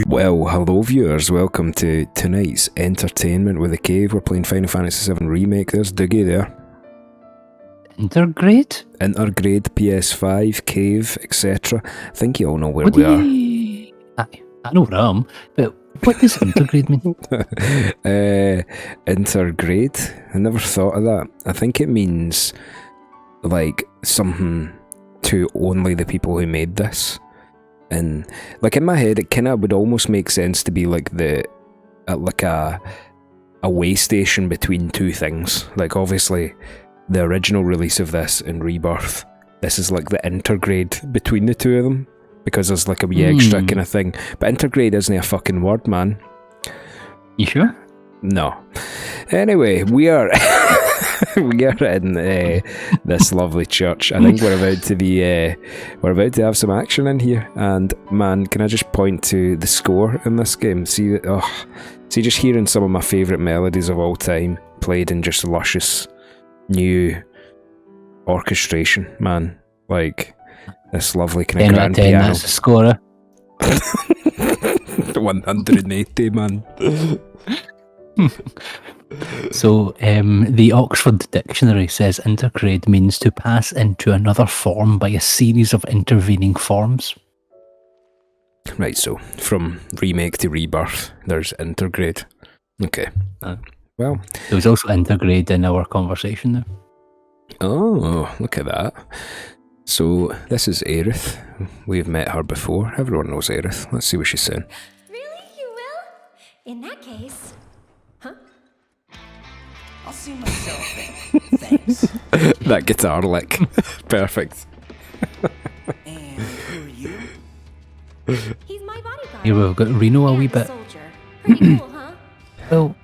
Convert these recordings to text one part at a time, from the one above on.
Well, hello viewers, welcome to tonight's entertainment with the cave. We're playing Final Fantasy VII Remake. There's Dougie there. INTERGRADE? INTERGRADE, PS5, cave, etc. I think you all know where we are. I know where I am, but what does INTERGRADE mean? INTERGRADE? I never thought of that. I think it means like something to only the people who made this. And like in my head, it kind of would almost make sense to be like like a way station between two things. Like obviously, the original release of this and Rebirth, this is like the intergrade between the two of them because there's like a wee extra kind of thing. But intergrade isn't a fucking word, man. You sure? No. Anyway, we are we are in this lovely church. I think we're about to have some action in here. And man, can I just point to the score in this game? See, just hearing some of my favourite melodies of all time played in just luscious new orchestration, man. Like this lovely kind of grand 10 piano. That's the score. 180, man. So, the Oxford Dictionary says intergrade means to pass into another form by a series of intervening forms. Right, so from remake to rebirth, there's intergrade. Okay. Well, there was also intergrade in our conversation there. Oh, look at that. So, this is Aerith. We've met her before. Everyone knows Aerith. Let's see what she's saying. Really? You will? In that case... Huh? I'll see myself then. Thanks. That guitar lick. Perfect. And who are you? He's my bodyguard. Here we've got Reno a wee bit. Soldier. Pretty cool, huh? Well,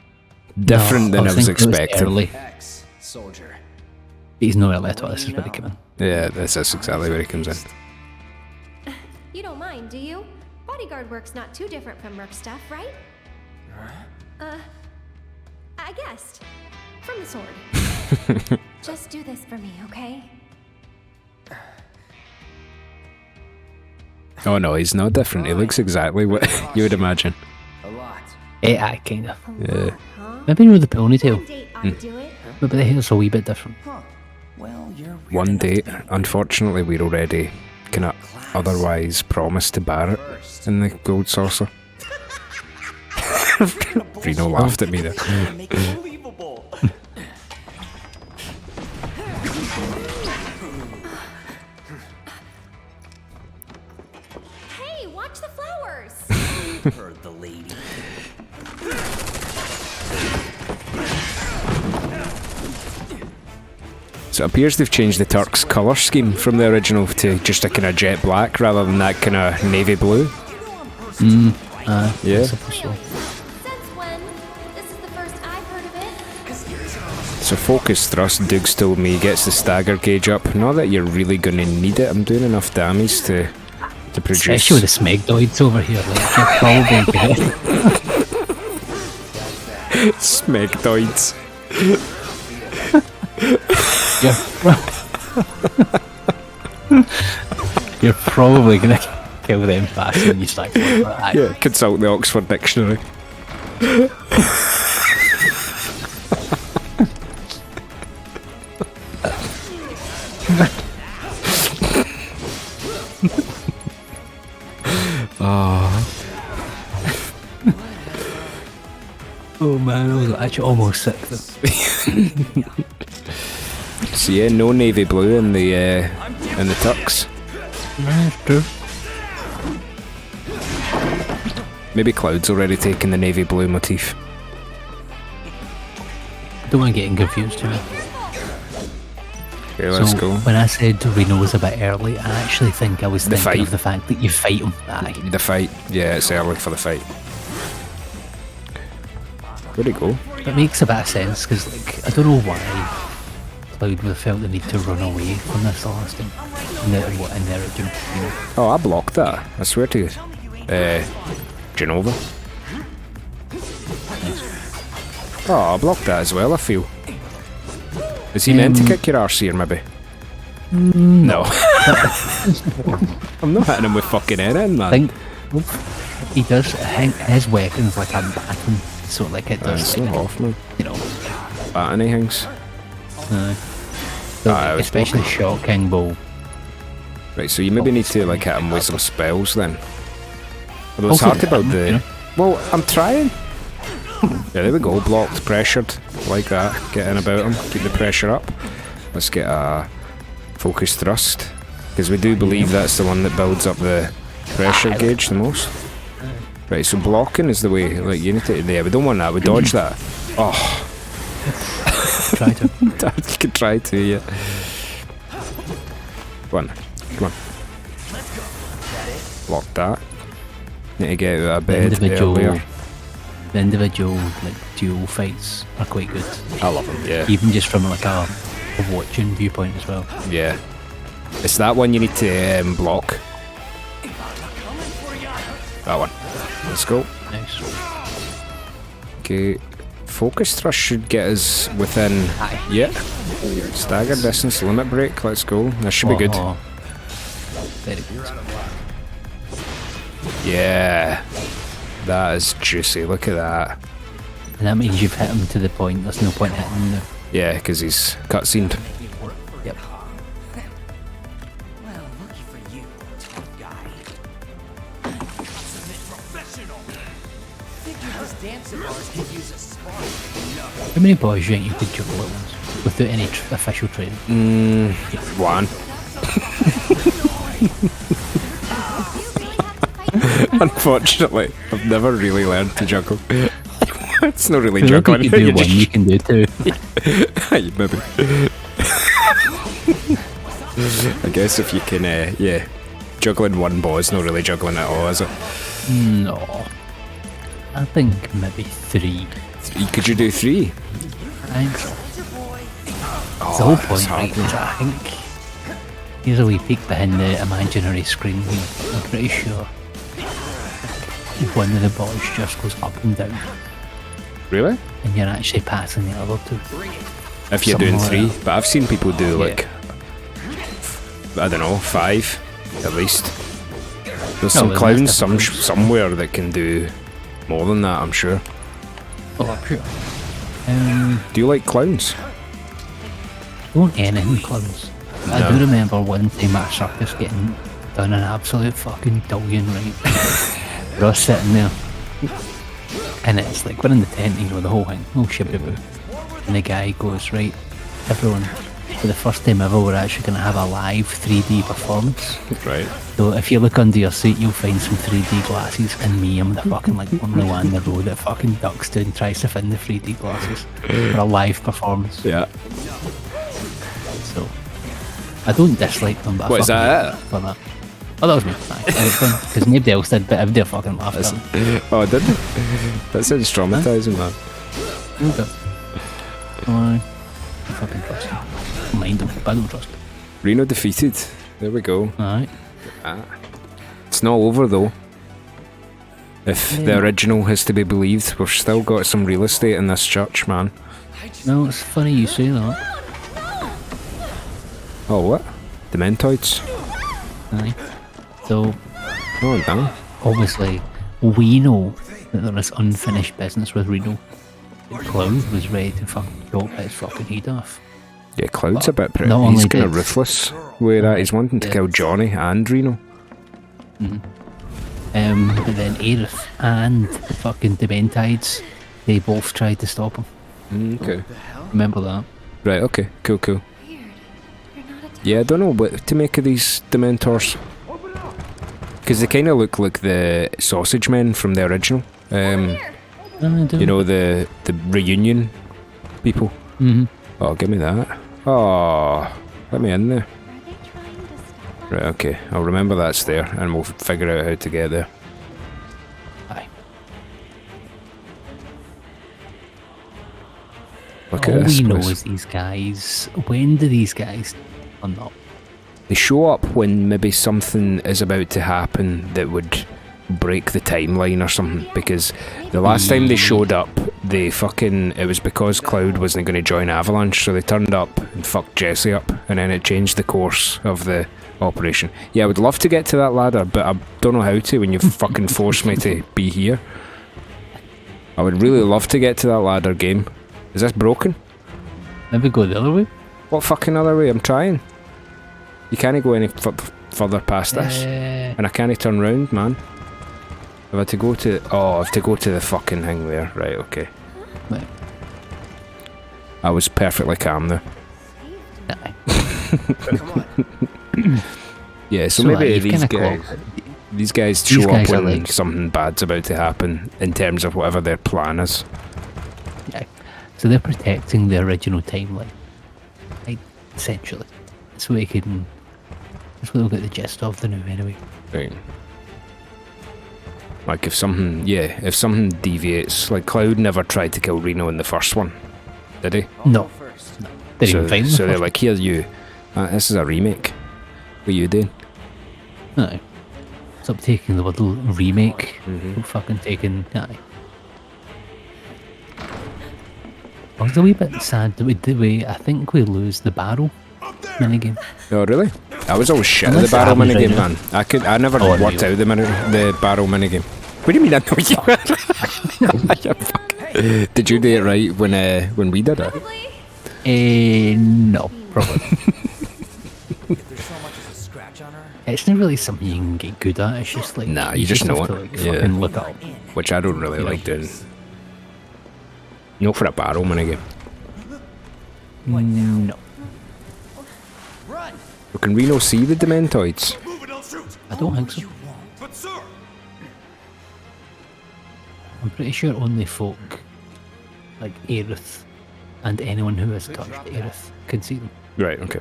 different than I was expecting. Early. Ex-soldier. He's not early at all. This is where he came in. Yeah, this is exactly where he comes in. You don't mind, do you? Bodyguard work's not too different from Merc stuff, right? I guessed. From the sword. Just do this for me, okay? Oh no, he's not different. He looks exactly what you would imagine. A lot. I kind of. Yeah. Huh? Maybe with the ponytail. Date I'd do it. Maybe the hair's a wee bit different. Huh. Well, you're weird One enough date. to be Unfortunately, we're already kind of otherwise promised to Barrett in the gold saucer. Reno laughed at me there. Make it believable. Hey, watch the flowers! Heard the lady. So it appears they've changed the Turk's colour scheme from the original to just a kind of jet black rather than that kind of navy blue. Yeah. Yeah. Since when? This is the first I've heard of it. So focus thrust, Dougs told me, gets the stagger gauge up. Not that you're really going to need it. I'm doing enough damage to produce... Especially with the smegdoids over here. Like, you're probably good. Smegdoids. You're probably going to kill them faster than you start going. Yeah, consult the Oxford Dictionary. Oh man, I was actually almost sick though. So yeah, no navy blue in the Turks. True. Maybe Cloud's already taken the navy blue motif. Don't want to get confused here. Okay, let's go. When I said Reno was a bit early, I actually think I was thinking fight. of the fact that you fight him. Aye. The fight. Yeah, it's early for the fight. Where'd he go? It makes a bit of sense because, like, I don't know why Cloud would have felt the need to run away from this the last time. In the original, you know. Oh, I blocked that. I swear to you. Genova. Oh, I blocked that as well, I feel. Is he meant to kick your arse here, maybe? No. I'm not hitting him with fucking anything, man. I think he does. I think his weapon's like a baton, so like it does. It's Like, not off, man. you know, Batting things. so, I was especially Shot King Bowl. Right, so you maybe need to like hit him with some spells then. Although it's Also hard about hit him, the. you know. Well, I'm trying. Yeah, there we go. Blocked, pressured, like that. Getting about him, keep the pressure up. Let's get a focus thrust, because we do believe that's the one that builds up the pressure gauge the most. Right, so blocking is the way. Like you need to. Yeah, we don't want that. We dodge that. Oh, Try to. you could try to. Yeah. Come on. Block that. Need to get out of bed earlier. The individual like duel fights are quite good, I love them. Yeah. even just from like a watching viewpoint as well. Yeah. It's that one you need to block. That one. Let's go. Nice. Okay. Focus thrust should get us within. Yeah. Stagger distance limit break. Let's go. That should be good. Oh, very good. Yeah. That is juicy. Look at that. And that means you've hit him to the point. There's no point hitting him now. Yeah, because he's cutscened. Yep. Well, lucky for you, tough guy. Professional. Figure this dance of ours could use a spark. How many boys do you think you could juggle at once without any official training? One. Unfortunately, I've never really learned to juggle. It's not really juggling. You can do You're one, just- you can do two. Aye, maybe. I guess if you can, yeah, juggling one ball is not really juggling at all, is it? No. I think maybe three. Could you do three? I think so. Oh, The whole that's point, hard. right, is I think here's a wee peek behind the imaginary screen here. I'm pretty sure one of the balls just goes up and down, Really? and you're actually passing the other two. If you're Something doing like three, that. but I've seen people do Yeah. like, I don't know, 5 at least. There's No, some well, clowns that's different. somewhere that can do more than that, I'm sure. Oh, I'm sure. Do you like clowns? Don't anything clowns. I No. do remember one time at a circus getting done an absolute fucking dullion, right? We're all sitting there, and it's like we're in the tent, you know, the whole thing, oh shit, boo. And the guy goes, right, everyone, for the first time ever, we're actually going to have a live 3D performance. Right. So if you look under your seat, you'll find some 3D glasses, and me, I'm the fucking like only one in the row that fucking ducks to and tries to find the 3D glasses for a live performance. Yeah. So I don't dislike them, but What, I is fucking that hate them for that. Oh, that was me. Because nobody else did, but everybody fucking laughed at them. Oh, did they? That sounds traumatizing, man. Okay. I fucking trust them. Mind them, but I don't trust them. Reno defeated. There we go. Alright. It's not over though. If the original is to be believed, we've still got some real estate in this church, man. No, it's funny you say that. Oh, what? Dementoids? Aye. So, Oh, no. obviously, we know that there is unfinished business with Reno. Cloud was ready to fucking chop his fucking head off. Yeah, Cloud's a bit pretty. Not He's only kind of did- ruthless. Where that he's wanting to Yeah. kill Johnny and Reno. But then Aerith and the fucking Dementides, they both tried to stop him. Okay. Remember that? Right, okay. Cool, cool. Weird. You're not a Yeah, I don't know what to make of these Dementors. Because they kind of look like the sausage men from the original. You know, the reunion people. Mm-hmm. Oh, give me that. Oh, let me in there. Are they trying to stop us? Right, okay. I'll remember that's there, and we'll figure out how to get there. Aye. Look All at this we know place. is these guys. When do these guys turn up? They show up when maybe something is about to happen that would break the timeline or something, because the last time they showed up, it was because Cloud wasn't going to join Avalanche, so they turned up and fucked Jesse up, and then it changed the course of the operation. Yeah, I would love to get to that ladder, but I don't know how to when you fucking force me to be here. I would really love to get to that ladder, game. Is this broken? Maybe go the other way? What fucking other way? I'm trying. You can't go any further past this. And I can't turn round, man. I've had to go to... Oh, I have to go to the fucking thing there. Right, okay. Right. I was perfectly calm there. Come on. Yeah, so maybe these guys show up guys are when like- something bad's about to happen in terms of whatever their plan is. Yeah. So they're protecting the original timeline. Like, essentially. That's what they can... That's what they'll get the gist of the new anyway. Right. Like if something, if something deviates, like Cloud never tried to kill Reno in the first one, did he? No. First. They didn't find So they're like, here you, this is a remake. What are you doing? No. Stop taking the little remake. Mhm. Fucking taking... Aye. I was a wee bit sad that I think we lose the barrel minigame. Oh really? I was always shit at the Unless it barrel happens minigame, right man. I never Oh, I know worked you out the barrel minigame. What do you mean I know you? You fuck. Did you do it right when we did it? No, probably. If there's so much as a scratch on her, It's not really something you can get good at, it's just like... Nah, you just know have it. to, like, Yeah. fucking look it up. Which I don't really like doing. No, for a barrel minigame. No. run. But can Reno see the Dementoids? I don't think so. But sir, I'm pretty sure only folk like Aerith and anyone who has touched Aerith can see them. Right, okay.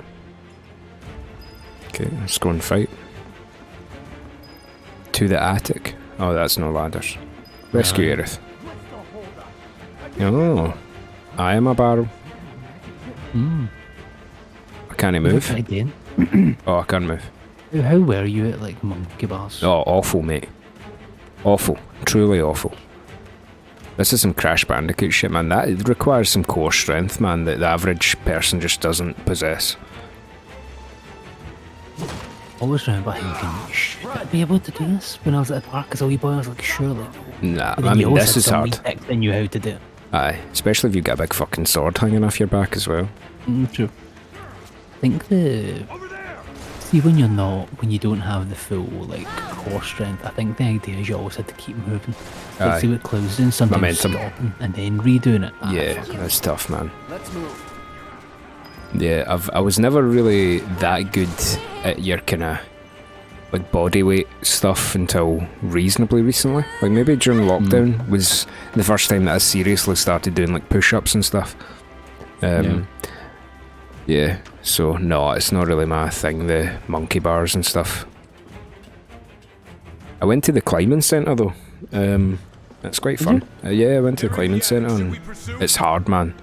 Okay, let's go and fight. To the attic. Oh, that's no ladders. Rescue Aerith. Oh, I am a barrel. I can't move. Again. Oh, I can't move. How were you at like monkey bars? Oh, awful, mate. Awful. Truly awful. This is some Crash Bandicoot shit, man. That it requires some core strength, man, that the average person just doesn't possess. Always remember thinking, should I be able to do this? When I was at the park as a wee boy, I was like, surely. Nah, But then I you mean, always this had is somebody hard. that knew how to do it. Aye, especially if you got a big fucking sword hanging off your back as well. True. I think see when when you don't have the full like core strength, I think the idea is you always had to keep moving. Aye. Like see what Cloud's doing, sometimes Momentum. stopping and then redoing it. Yeah, that's tough, man. Let's move. Yeah, I was never really that good at your kind of like body weight stuff until reasonably recently. Like maybe during lockdown was the first time that I seriously started doing like push-ups and stuff. Yeah, so no, it's not really my thing, the monkey bars and stuff. I went to the climbing centre though. It's quite fun. Yeah, I went to the climbing centre and it's hard, man.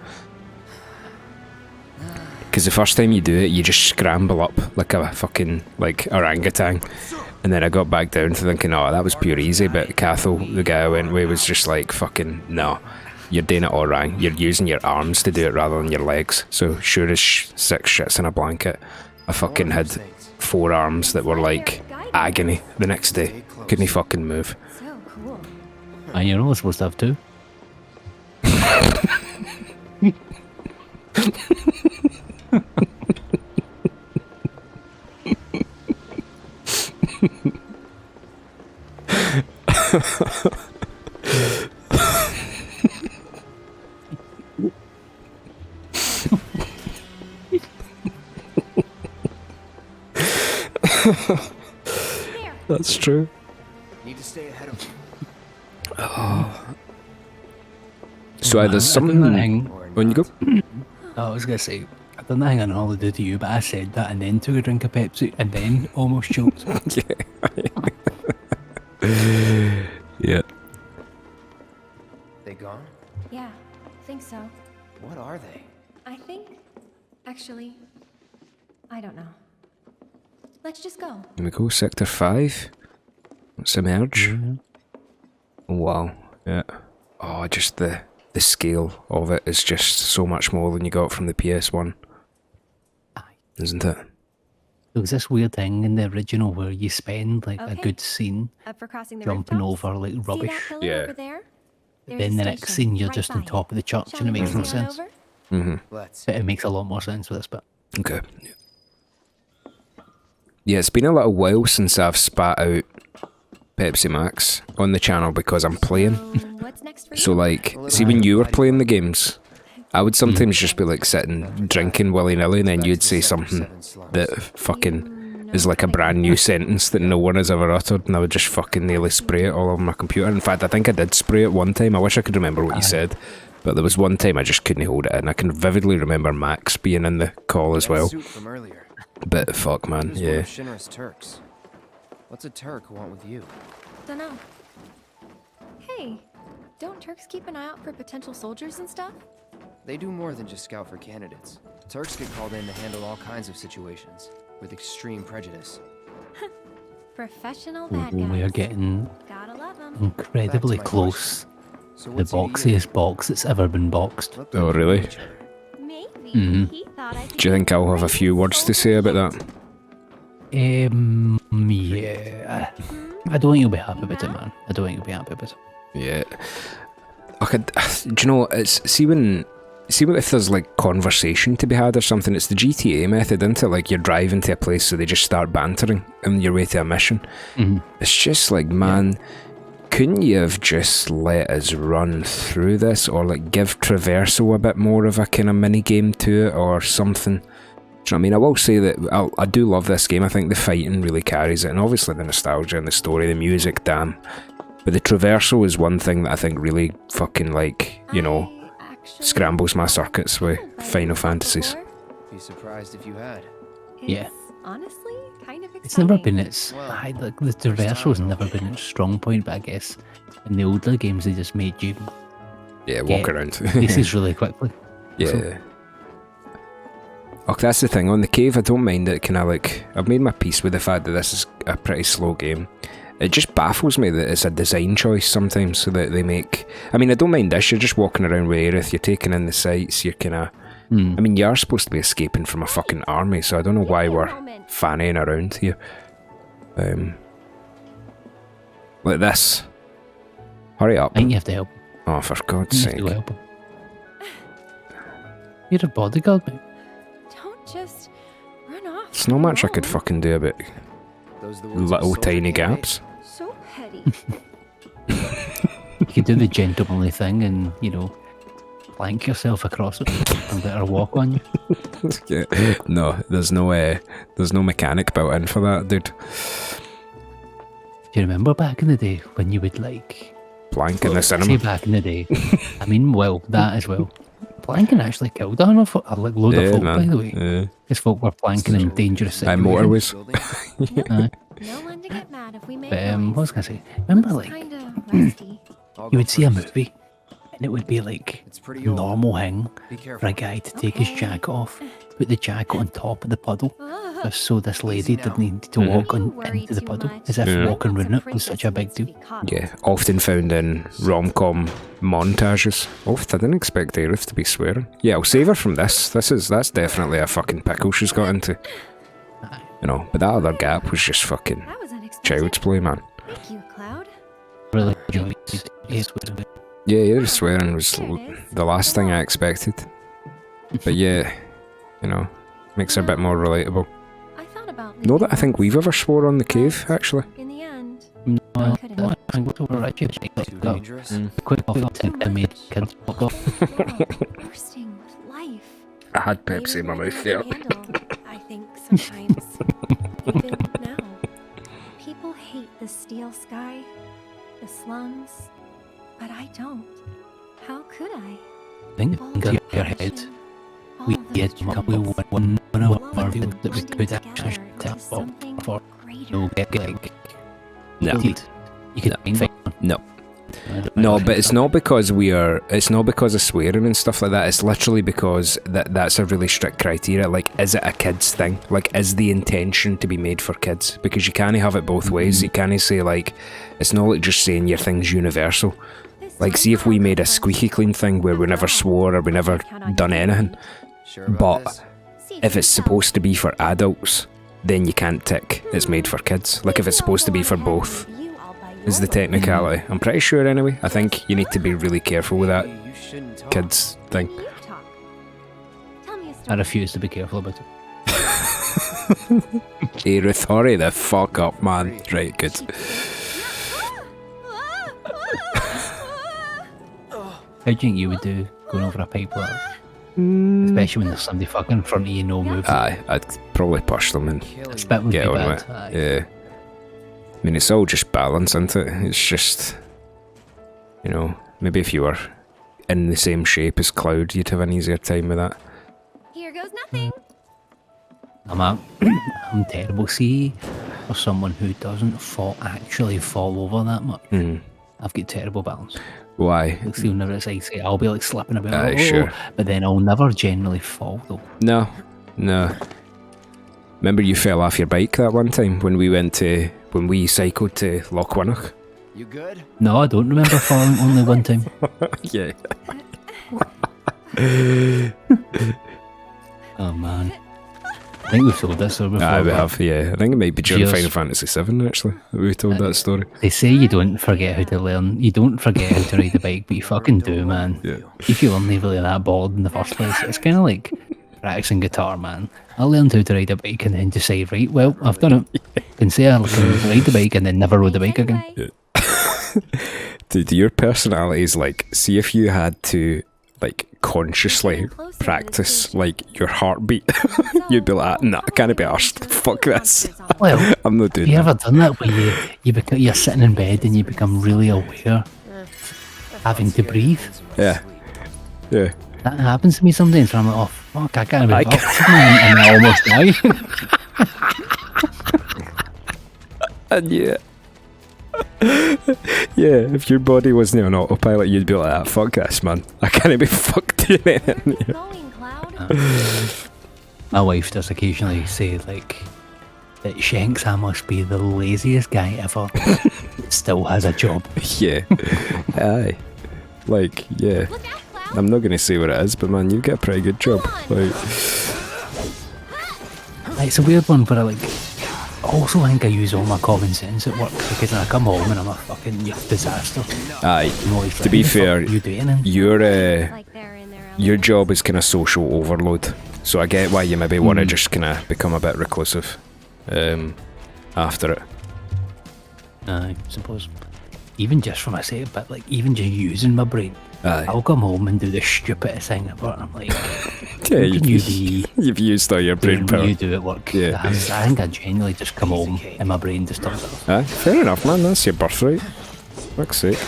Because the first time you do it, you just scramble up like a fucking like orangutan. And then I got back down to thinking, oh, that was pure easy. But Cathal, the guy I went with, was just like, fucking, no. You're doing it all wrong. You're using your arms to do it rather than your legs. So sure as six shits in a blanket, I fucking had 4 arms that were like agony the next day. Couldn't fucking move. So cool. And you're not supposed to have two. That's true. Need to stay ahead of him. So there's I done something... that thing. When you go? I was gonna say, I done that thing on holiday to you, but I said that and then took a drink of Pepsi and then almost choked. Yeah. They gone? Yeah, think so. What are they? I think, actually, I don't know. Let's just go. Here we go, Sector 5. Let's emerge. Oh, wow. Yeah. Oh, just the scale of it is just so much more than you got from the PS1. Aye. Isn't it? There was this weird thing in the original where you spend like a Okay. good scene Up for crossing the jumping rooftops? over like See that rubbish. pillar Yeah. over there? There's Then a the next station scene you're right just by on it. top of the church Shall and it we makes go no see on sense. over? Let's. But it makes a lot more sense with this bit. Okay. Yeah, it's been a little while since I've spat out Pepsi Max on the channel because I'm playing. What's next for you? So like, see when you were playing the games, I would sometimes just be like sitting drinking willy-nilly and then you'd say something that fucking is like a brand new sentence that no one has ever uttered and I would just fucking nearly spray it all over my computer. In fact, I think I did spray it one time. I wish I could remember what you said. But there was one time I just couldn't hold it in. I can vividly remember Max being in the call as well. Suit from earlier. But fuck man, He was one yeah. of Shinra's Turks. What's a Turk want with you? Dunno. Hey, don't Turks keep an eye out for potential soldiers and stuff? They do more than just scout for candidates. Turks get called in to handle all kinds of situations with extreme prejudice. Professional bad We are guys. getting Gotta love them. incredibly Back to my close. So The what's he to you? boxiest box that's ever been boxed. Look Oh, like really? each other. Maybe Mhm. he thought I could Do you think I'll have a few words to say about that? Yeah. I don't think you'll be happy about it, man. I don't think you'll be happy about it. Yeah. I could, do you know, it's, see what if there's like conversation to be had or something, it's the GTA method, isn't it? Like you're driving to a place so they just start bantering on your way to a mission. Mhm. It's just like, man, couldn't you have just let us run through this or like give Traverso a bit more of a kind of mini game to it or something? Do you know what I mean? I will say that I do love this game. I think the fighting really carries it, and obviously the nostalgia and the story, the music, damn. But the Traverso is one thing that I think really fucking like, you know, I actually scrambles my circuits with haven't played Final this Fantasies. before. Be surprised if you had. Yeah. It's honestly kind of exciting. It's never been its... Well, like, the Traverso's never been its strong point, but I guess in the older games they just made you Yeah, walk Yeah. around. places really quickly. Yeah. Oh, that's the thing. On the cave, I don't mind it. Kind of like, I've made my peace with the fact that this is a pretty slow game. It just baffles me that it's a design choice sometimes, so that they make. I mean, I don't mind this. You're just walking around with Aerith. You're taking in the sights. You're kind of. I mean, you are supposed to be escaping from a fucking army, so I don't know why we're fannying around here. Like this. Hurry up. I think you have to help. Oh, for God's You have sake. to help him. You're a bodyguard, mate. Don't just run off. There's not much I alone. could fucking do about Those the words of a little soldier tiny can't make. gaps. So petty. You could do the gentlemanly thing and, you know, plank yourself across it and let her walk on you. Yeah. No, there's no mechanic built in for that, dude. Do you remember back in the day when you would like... Plank in the Say cinema. back in the day. I mean, well, that as well. Planking actually killed a load of folk, by the way. Yeah. Because folk were planking in dangerous Aye, situations. motorways. Aye. No one to get mad if we make But noise. what was I going to say? Remember, Looks like, kinda rusty. I'll you go would see a first. movie and it would be like It's pretty old. normal thing Be for careful. a guy to take his Okay. jacket off, put the jacket on top of the puddle, Ugh. just so this lady Easy now. didn't need to Mhm. walk You worry into the too puddle, much. as if Yeah. walking Once around a it was princess such a big needs to deal. be coddled. Yeah, often found in rom-com montages. Oh, I didn't expect Aerith to be swearing. Yeah, I'll save her from this. That's definitely a fucking pickle she's got into. Aye. You know, but that other gap was just fucking That was unexpected. child's play, man. Thank you, Cloud. Really enjoyed it. Yeah, Aerith swearing was the last thing I expected. But yeah, you know, makes her a bit more relatable. I thought about Know that leaving I think once, we've ever swore on the cave, actually. In the end, No, I couldn't. think we're actually Too dangerous. quick off I made kids fuck off. bursting with life. I had Maybe Pepsi in my more mouth than there. I can handle, I think sometimes. Even now. People hate the steel sky, the slums, but I don't. How could I? think All in the your head, passion, all we the had troubles, one of all our of views them that we blending could actually together tap into something for greater. no get like No. you could find No. No, but it's not because it's not because of swearing and stuff like that. It's literally because that's a really strict criteria. Like, is it a kid's thing? Like, is the intention to be made for kids? Because you can't have it both ways. You can't say, like, it's not like just saying your thing's universal. This Like, see if we made a might squeaky clean thing where we never swore or we never done anything. Sure about But this? See if for it's yourself. supposed to be for adults, then you can't tick it's made for kids. Like if it's supposed to be for both, is the technicality. I'm pretty sure anyway. I think you need to be really careful with that You shouldn't talk. kids thing. You talk. Tell me a I story. refuse to be careful about it. Aerith, hurry the fuck up, man. Right, good. How do you think you would do going over a pipe like that? Especially when there's somebody fucking in front of you, no move. Aye, I'd probably push them and Killing Spit would get be on bad. with it. Aye. Yeah. I mean, it's all just balance, isn't it? It's just, you know, maybe if you were in the same shape as Cloud, you'd have an easier time with that. Here goes nothing. I'm terrible. See, for someone who doesn't actually fall over that much, I've got terrible balance. Why? Like, see, whenever it's icy, I'll be like slipping about, Aye, sure. but then I'll never generally fall though. No, no. Remember you fell off your bike that one time when we cycled to Lochwinnoch? You good? No, I don't remember falling only one time. Yeah. Oh man, I think we've told this story before. Aye, we but have, yeah. I think it might be during Cheers. Final Fantasy VII, actually, that we told that story. They say you don't forget how to learn. You don't forget how to ride a bike, but you fucking do, man. Yeah. If you weren't really that bored in the first place, it's kind of like practicing guitar, man. I learned how to ride a bike and then decide, right, well, I've done it. Can say I can ride the bike and then never rode the bike again. Anyway, Dude, your personality is like, see if you had to, like, consciously practice, like, your heartbeat, you'd be like, nah, I can't be arsed. Fuck this. Well, I'm not doing you that. ever done that where you're sitting in bed and you become really aware having to breathe? Yeah. Yeah. That happens to me sometimes where I'm like, oh fuck, I can't I be fucked, man, and I almost die. And yeah. Yeah, if your body wasn't on autopilot, you'd be like, ah, fuck this, man. I can't be fucked doing anything. keep going, Cloud. My wife does occasionally say like that Shanks I must be the laziest guy ever that still has a job. Yeah. Aye. Like, yeah. Look out, Cloud. I'm not going to say what it is, but man, you've got a pretty good job. Like, It's a weird one, but I also think I use all my common sense at work because I come home and I'm a fucking disaster. aye. I'm always To be like, "What the fuck fair, are you doing?" And Like they're in their your element. job is kind of social overload. So I get why you maybe want to just kind of become a bit reclusive after it. I suppose. Even just from even just using my brain, Aye. I'll come home and do the stupidest thing ever. And I'm like, Yeah, how can you be you've used all your brain doing what power. you do at work? Yeah. I think I genuinely just come home and my brain just turns off. Aye, fair enough, man. That's your birthright. Fuck's sake.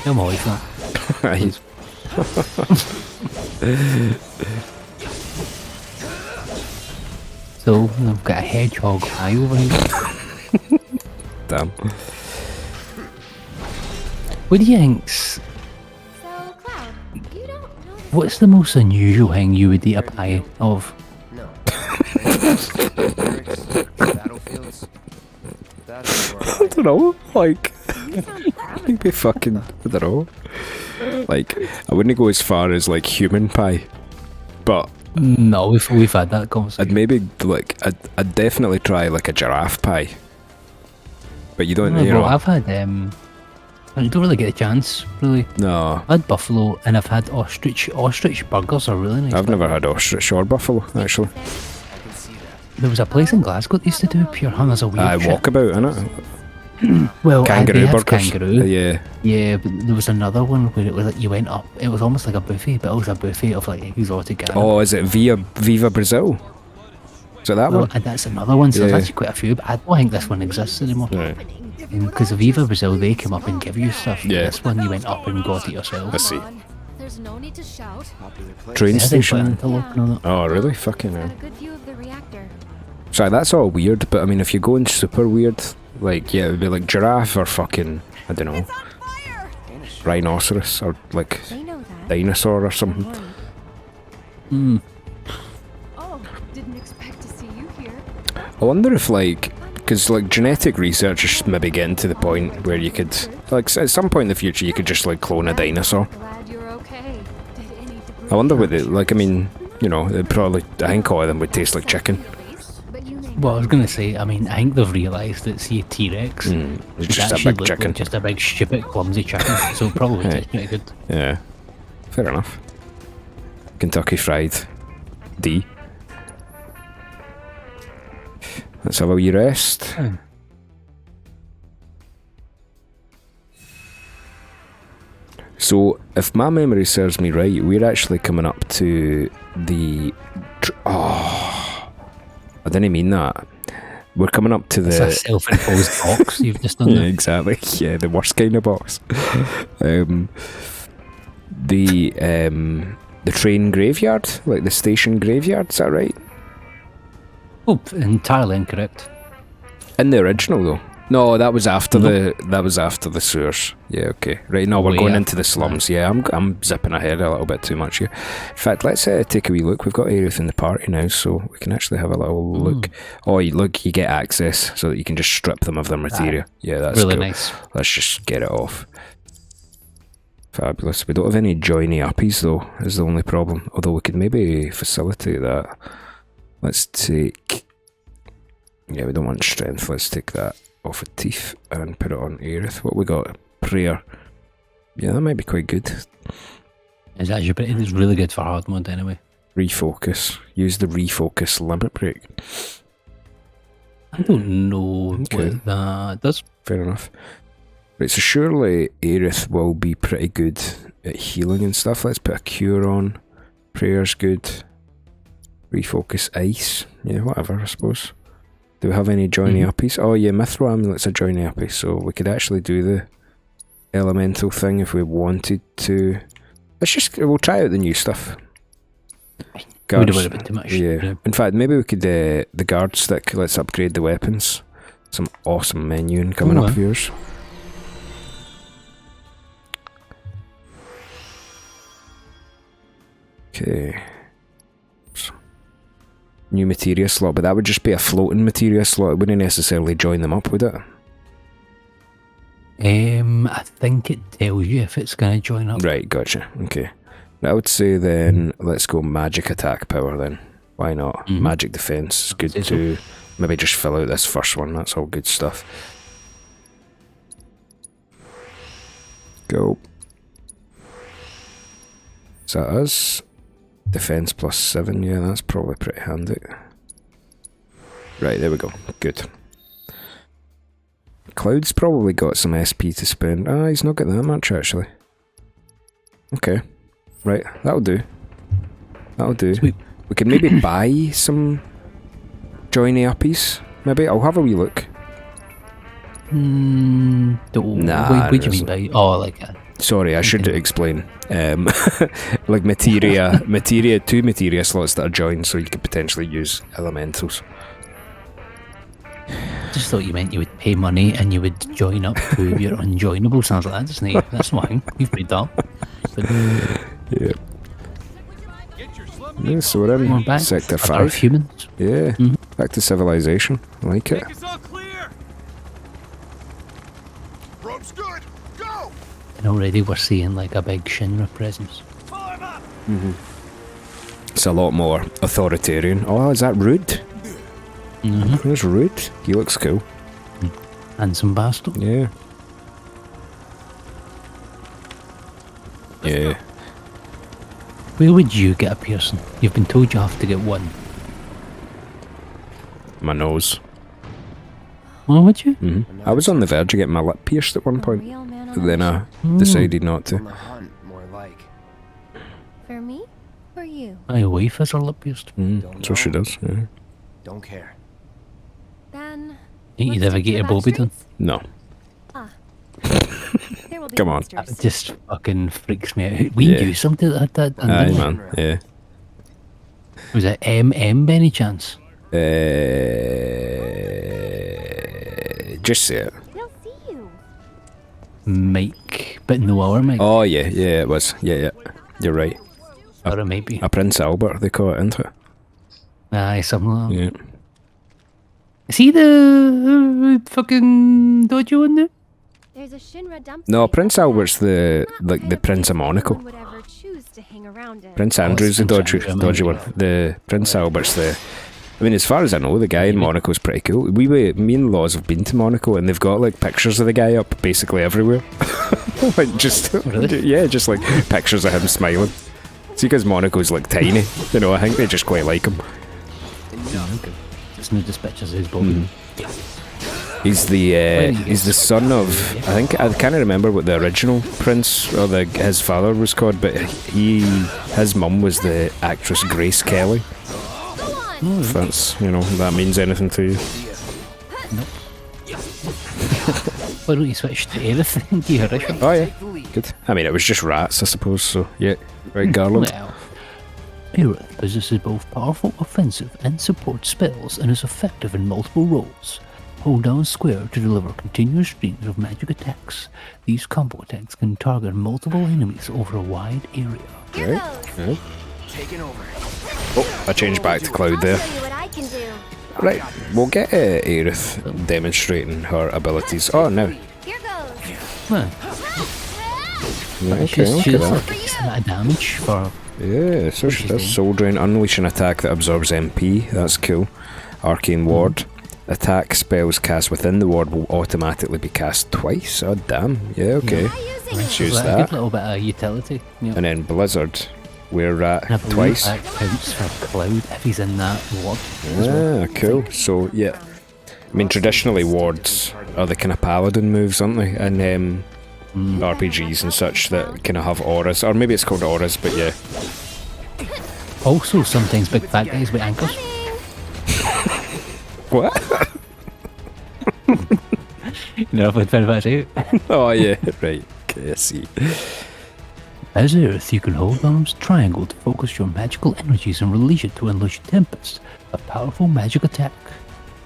I'm always not. Aye. So I've got a hedgehog eye over here. Damn. What do you think's? So, Cloud, you don't know this. What's the most unusual thing you would eat a pie of? No. Barracks, battlefields. That's where I don't know. Like, You sound proud of I'd be fucking, I don't know. Like, I wouldn't go as far as like human pie, but No, we've had that conversation. I'd maybe like, I'd definitely try like a giraffe pie. But you don't, No, you bro, know. I've had I don't really get a chance, really. No, I've had buffalo and I've had ostrich. Ostrich burgers are really nice. I've never had ostrich or buffalo actually. I can see that. There was a place in Glasgow that used to do pure hunters of weird I shit. walkabout, innit? Well, Kangaroo they have burgers. kangaroo. Yeah. Yeah, but there was another one where it was like you went up. It was almost like a buffet, but it was a buffet of like exotic animals. Oh, is it Viva Brazil? Is it that Well, one? and that's another one. So Yeah. there's actually quite a few, but I don't think this one exists anymore. Right. Because Viva Brazil, they come up and give you stuff. Yeah. This one, you went up and got it yourself. I see. There's no need to shout. Popular place. Train Yeah, they put station. into look and all that. Oh, really? Fucking hell. Got a good view of the reactor. Sorry, that's all weird, but I mean, if you're going super weird, like, yeah, it would be like giraffe or fucking, I don't know, rhinoceros or like They know that. dinosaur or something. Hmm. Oh, didn't expect to see you here. I wonder if, like, because like genetic research is maybe getting to the point where you could, like, at some point in the future, you could just like clone a dinosaur. Glad you're okay. Did any degree I wonder what it, like, I mean, you know, it probably, I think all of them would taste like chicken. Well, I was going to say, I mean, I think they've realised that see a T-Rex It's would just a actually big look chicken. like just a big stupid clumsy chicken, so it probably tastes pretty good. Yeah, fair enough. Kentucky Fried D. Let's have a wee rest. Oh. So, if my memory serves me right, we're actually coming up to the... I didn't mean that. We're coming up to It's the... a self-imposed box you've just done Yeah, there. exactly. Yeah, the worst kind of box. The train graveyard, like the station graveyard. Is that right? Oh, entirely incorrect. In the original, though. No, that was after the sewers. Yeah, okay. Right now we're Way going up. into the slums. Yeah, I'm zipping ahead a little bit too much here. In fact, let's take a wee look. We've got Aerith in the party now, so we can actually have a little look. Oh, look, you get access so that you can just strip them of their material. Yeah, that's Really cool. nice. Let's just get it off. Fabulous. We don't have any joiny uppies though, is the only problem. Although we could maybe facilitate that. Let's take... Yeah, we don't want strength. Let's take that off of teeth and put it on Aerith. What we got? Prayer. Yeah, that might be quite good. It's actually pretty, it's really good for hard mode anyway. Refocus. Use the refocus limit break. I don't know Okay. what that does. Fair enough. Right, so surely Aerith will be pretty good at healing and stuff. Let's put a cure on. Prayer's good. Refocus ice. Yeah, whatever, I suppose. Do we have any joiny uppies? Oh yeah, Mithril Amulet's a joiny uppie, so we could actually do the elemental thing if we wanted to. We'll try out the new stuff. Would have been a bit too much. Yeah. In fact, maybe we could, the guard stick, let's upgrade the weapons. Some awesome menuing coming up for yours. Okay. New materia slot, but that would just be a floating materia slot. It wouldn't necessarily join them up, would it? I think it tells you if it's going to join up. Right, gotcha. Okay. I would say then, let's go magic attack power then. Why not? Magic defense is good too. Maybe just fill out this first one. That's all good stuff. Go. Is that us? Defense +7, yeah, that's probably pretty handy. Right, there we go. Good. Cloud's probably got some SP to spend. Ah, he's not got that much actually. Okay. Right, that'll do. That'll do. Sweet. We can maybe buy some joiny uppies. Maybe. I'll have a wee look. Nah. What do you mean by? Oh, like Sorry, I should explain. Like materia, two materia slots that are joined, so you could potentially use elementals. just thought you meant you would pay money and you would join up to your unjoinable. Sounds like that, doesn't it? That's fine. You've paid that. But, Yeah. Yeah, so we're in we're back. Sector After our 5. humans. Yeah, back to civilization. I like it. It's all clear. Rope's good. Go. And already we're seeing like a big Shinra presence. Pull him up. It's a lot more authoritarian. Oh, is that Rude? There's Rude. He looks cool. Handsome bastard. Yeah. Yeah. Where would you get a piercing? You've been told you have to get one. My nose. Well, would you? I was on the verge of getting my lip pierced at one A point. real man on But a then I mission. decided not On to. the hunt, more like. For me? For you? My wife has her lip pierced. That's what she does. Yeah. Don't care. Then. Think you'd let's ever take get to your the Bobby done? streets. No. There will be Come on. monsters. That just fucking freaks me out. We Yeah. knew something that had that. Aye, didn't we? man. Yeah. Was it MM by any chance? Just say it. They'll see you. Mike, but no our Mike. Oh, yeah, it was. Yeah. You're right. Or it might be. A Prince Albert, they call it, isn't it? Aye, something like that. Yeah. Is he the fucking dojo one there? There's a Shinra dump No, site Prince up Albert's there. the Not Prince of anyone Monaco. would ever choose to hang around it. Prince Andrew's the Prince dodgy Andrew, one. The Prince Albert's I mean, as far as I know, the guy in Monaco's pretty cool. Me and Laws have been to Monaco, and they've got like pictures of the guy up basically everywhere. Like just yeah, just like pictures of him smiling. See, because Monaco's like tiny, you know. I think they just quite like him. Just need just pictures of his body. He's the son of, I can't remember what the original prince or his father was called, but his mum was the actress Grace Kelly. If that's, that means anything to you. Nope. Why don't you switch to Aerith? Do you hear it? Oh yeah, good. I mean, it was just rats, I suppose, so yeah. Right, Garland. Well, Aerith possesses both powerful offensive and support spells and is effective in multiple roles. Hold down square to deliver continuous streams of magic attacks. These combo attacks can target multiple enemies over a wide area. Right. Taking over. Oh, I changed back to Cloud there. Right, we'll get Aerith demonstrating her abilities. Oh no. Here goes. Well, Okay, she look does at that. like X amount of damage for. Yeah, so she does Soul Drain, unleash an attack that absorbs MP. That's cool. Arcane Ward. Attack spells cast within the ward will automatically be cast twice. Oh damn. Yeah, okay. Let's use A that. good little bit of utility. Yeah. And then Blizzard. Wear rat And I believe twice. that counts for Cloud if he's in that ward. Ah, cool. So yeah. I mean, traditionally wards are the kind of paladin moves, aren't they? And RPGs and such that kind of have auras, or maybe it's called auras, but yeah. Also, sometimes big fat guys with anchors. What? You know, if I'd find that out. Oh yeah, right. Okay, I see. As Aerith, you can hold arms triangle to focus your magical energies and release it to unleash Tempest, a powerful magic attack.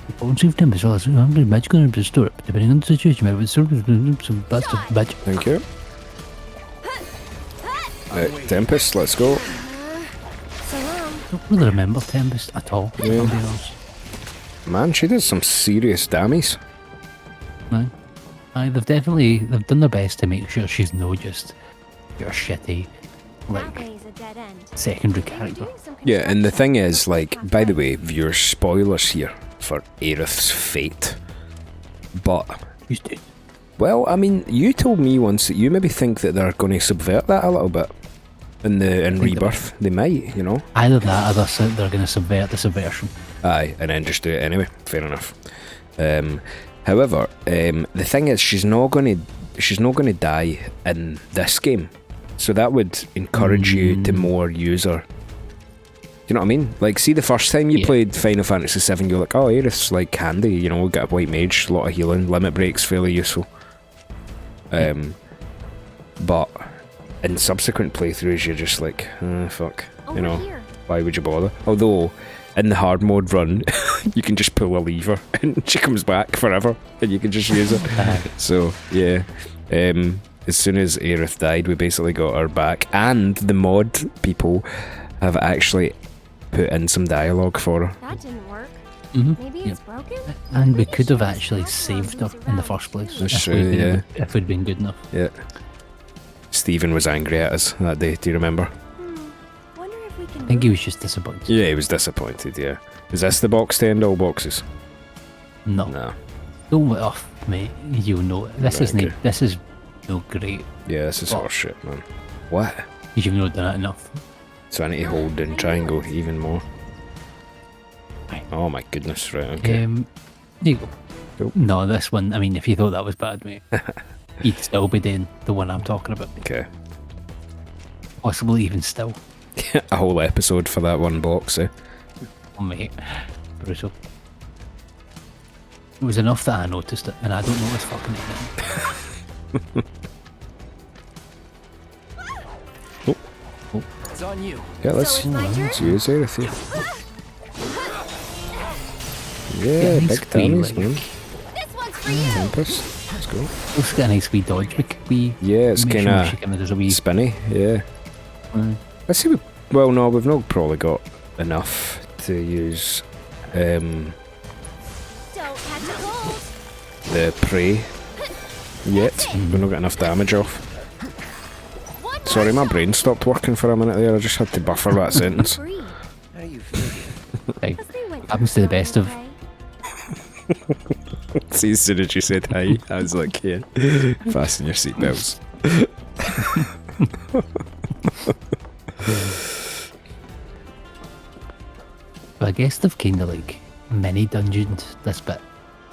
The potency of Tempest allows magical energy to store it, but depending on the situation, maybe it's some bats of magic. Thank you. Right, Tempest, let's go. I don't really remember Tempest at all. Yeah. I'll be honest. Man, she does some serious damage. No. Aye, they've done their best to make sure she's no just your shitty, like, secondary character. Yeah, and the thing is, like, by the way, viewers, spoilers here for Aerith's fate. But, She's dead. well, I mean, you told me once that you maybe think that they're going to subvert that a little bit in Rebirth. They might, you know. Either that or they're going to subvert the subversion. Aye, and then just do it anyway. Fair enough. However, the thing is, she's not going to die in this game, so that would encourage you to more use her. You know what I mean? Like, see, the first time you played Final Fantasy VII, you're like, oh, Aerith's like handy. You know, we got a white mage, a lot of healing, limit breaks, fairly useful. But in subsequent playthroughs, you're just like, fuck. You know, why would you bother? Although, in the hard mode run, you can just pull a lever and she comes back forever and you can just use her. So, yeah. As soon as Aerith died, we basically got her back. And the mod people have actually put in some dialogue for her. That didn't work. Mm-hmm. Maybe it's broken? And we could have actually saved her in the first place. That's true, yeah. If we'd been good enough. Yeah. Stephen was angry at us that day, do you remember? Wonder if we can I think he was just disappointed. Yeah, he was disappointed, yeah. Is this the box to end all boxes? No. No. Don't let off, mate. You'll know it. This Right, isn't. okay. This is no great. Yeah, this is Oh. horse shit, man. What? You've not done it enough. So I need to hold and try and go even more. Right. Oh my goodness, right, okay. There you go. Cool. No, this one. I mean, if you thought that was bad, mate, you'd still be doing the one I'm talking about. Okay. Possibly even still. A whole episode for that one box, eh? Oh, mate. Brutal. It was enough that I noticed it, and I don't notice fucking anything. It's on you. Yeah, let's use Aerith here. Yeah, he's big free, dummies, like- man. This one's for you. Tempest. Let's go. Let's get a nice wee dodge. Yeah, it's make sure kinda she kinda does a wee. spinny, yeah. Let's see, well, no, we've not probably got enough to use Don't catch a cold. the prey yet. We've not got enough damage off. One Sorry, my brain stopped working for a minute there. I just had to buffer that sentence. free. How do you figure? Right. Because they went Happens to the best of. See, as soon as you said hi, I was like, yeah, fasten your seatbelts. But I guess they've kind of like mini dungeoned this bit.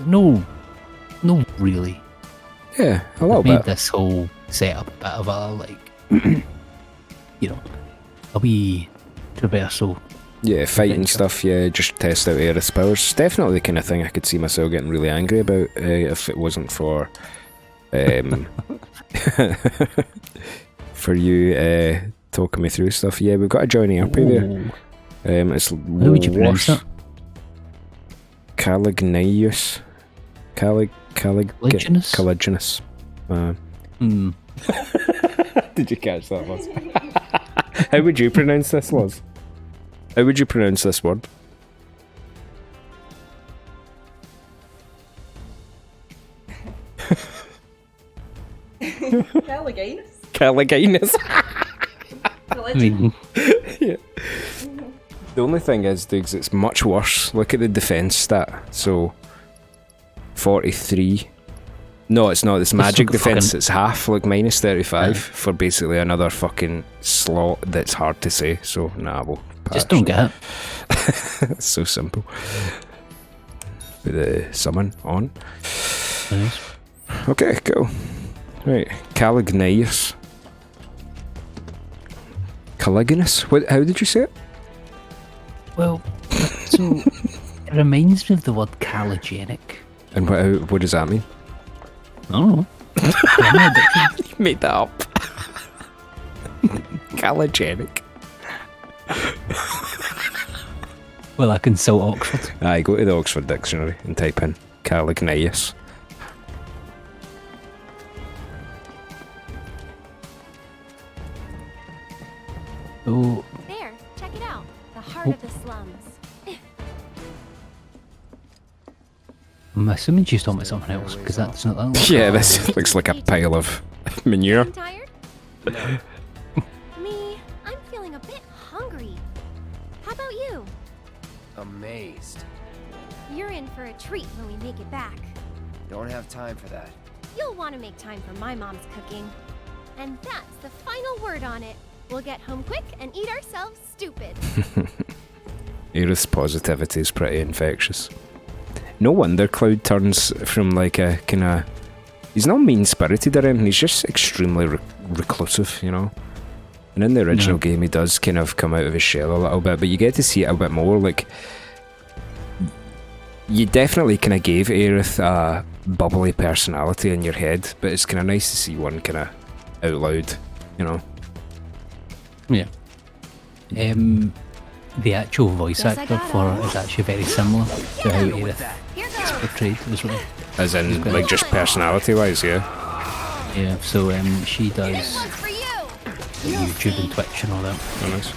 No, really. Yeah, a little Made bit. this whole setup a bit of a like, you know, a wee traversal. Yeah, fighting adventure. stuff, yeah, just test out Aerith's powers. It's definitely the kind of thing I could see myself getting really angry about if it wasn't for for you talking me through stuff. Yeah, we've got a Johnny Uppy there. It's How would you pronounce that? Calignius. Caliginous? Caliginous. Did you catch that, Loz? How would you pronounce this, Loz? How would you pronounce this word? Caliginous? Caliginous. I mean, Yeah. The only thing is, Diggs, it's much worse. Look at the defense stat. So, 43. No, it's not. It's magic like a defense. fucking- It's half, like minus 35 Yeah. for basically another fucking slot that's hard to say. So, nah, we'll pass. just don't get it. It's so simple. With the summon on. Nice. Okay, cool. Right, Calignius. Caliginous? What? How did you say it? Well, so it reminds me of the word callogenic. And what does that mean? I don't know. You made that up. Callogenic. Well, I consult Oxford. Aye, go to the Oxford Dictionary and type in Calignius. Oh, There, check it out. The heart of the slums. I'm assuming she's talking about something else because that's not that. Yeah, this looks like a pile of manure. I'm tired? Me, I'm feeling a bit hungry. How about you? Amazed. You're in for a treat when we make it back. Don't have time for that. You'll want to make time for my mom's cooking. And that's the final word on it. We'll get home quick and eat ourselves stupid. Aerith's positivity is pretty infectious. No wonder Cloud turns from like a kind of... He's not mean-spirited or anything, he's just extremely reclusive, you know? And in the original game he does kind of come out of his shell a little bit, but you get to see it a bit more, like... You definitely kind of gave Aerith a bubbly personality in your head, but it's kind of nice to see one kind of out loud, you know? Yeah. The actual voice Guess I actor got for it. it is actually very similar to how Aerith Here is goes. portrayed as well. As in, like, just personality-wise, yeah? Yeah, so she This does one's for you. YouTube and Twitch and all that. Oh, nice.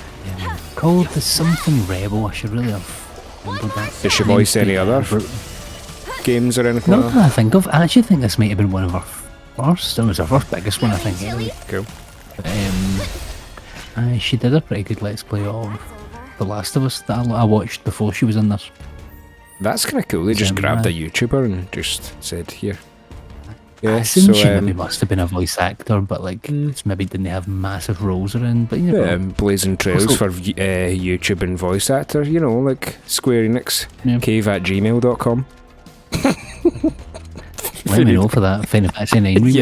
Called the something Rebel. I should really have remembered that. Does she voice any other games or anything Not like that I think of. I actually think this might have been one of her first. It was her first biggest one, I think. Anyway. that? Cool. She did a pretty good Let's Play of The Last of Us that I watched before she was in this. That's kind of cool. They just Same, grabbed yeah. a YouTuber and just said, here. I Yeah, assume so, she maybe must have been a voice actor, but like it's maybe didn't have massive roles around. But you know, yeah, blazing trails Also- for YouTube and voice actor, you know, like Square Enix, Yeah. cave@gmail.com. let me know for that Final Fantasy 9 remake.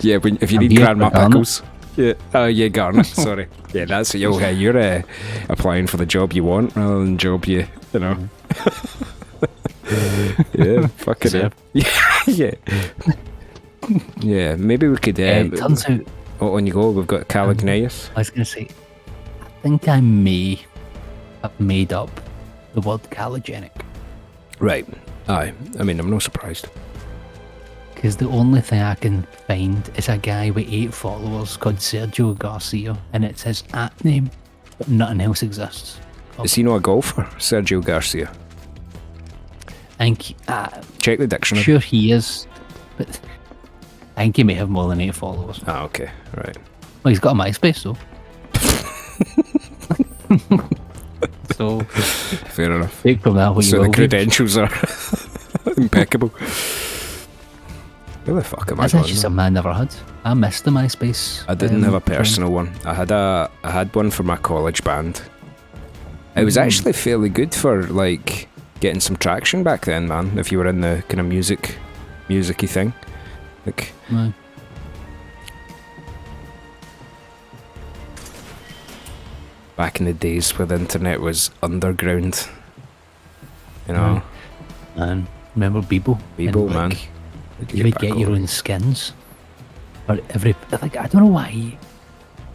Yeah, if you I'm need here Grandma for Garnet. Pickles. Yeah, yeah, Garnet, sorry. Yeah, that's you're applying for the job you want rather than the job you know. Yeah, fucking hell. Yeah. Yeah, maybe we could. It turns out, Oh, on you go. We've got Calignius. I was going to say, I think I may have made up the word callogenic Right. Aye. I mean, I'm not surprised. because the only thing I can find is a guy with 8 followers called Sergio Garcia, and it's his @ name, but nothing else exists. Is he not a golfer, Sergio Garcia? I think, Check the dictionary. sure he is, but I think he may have more than 8 followers. Ah, okay. Right. Well, he's got a MySpace though. So Fair enough. take from that what So you the will. credentials are impeccable. Where the fuck am I That's going? actually now? something I never had. I missed the MySpace. I didn't have a trend. personal one. I had one for my college band. It was actually fairly good for like getting some traction back then, man. If you were in the kind of musicy thing, like. Aye. Back in the days where the internet was underground, you know. And remember Bebo? Bebo, And, man. like, Need you get would back get your over. own skins. But I don't know why.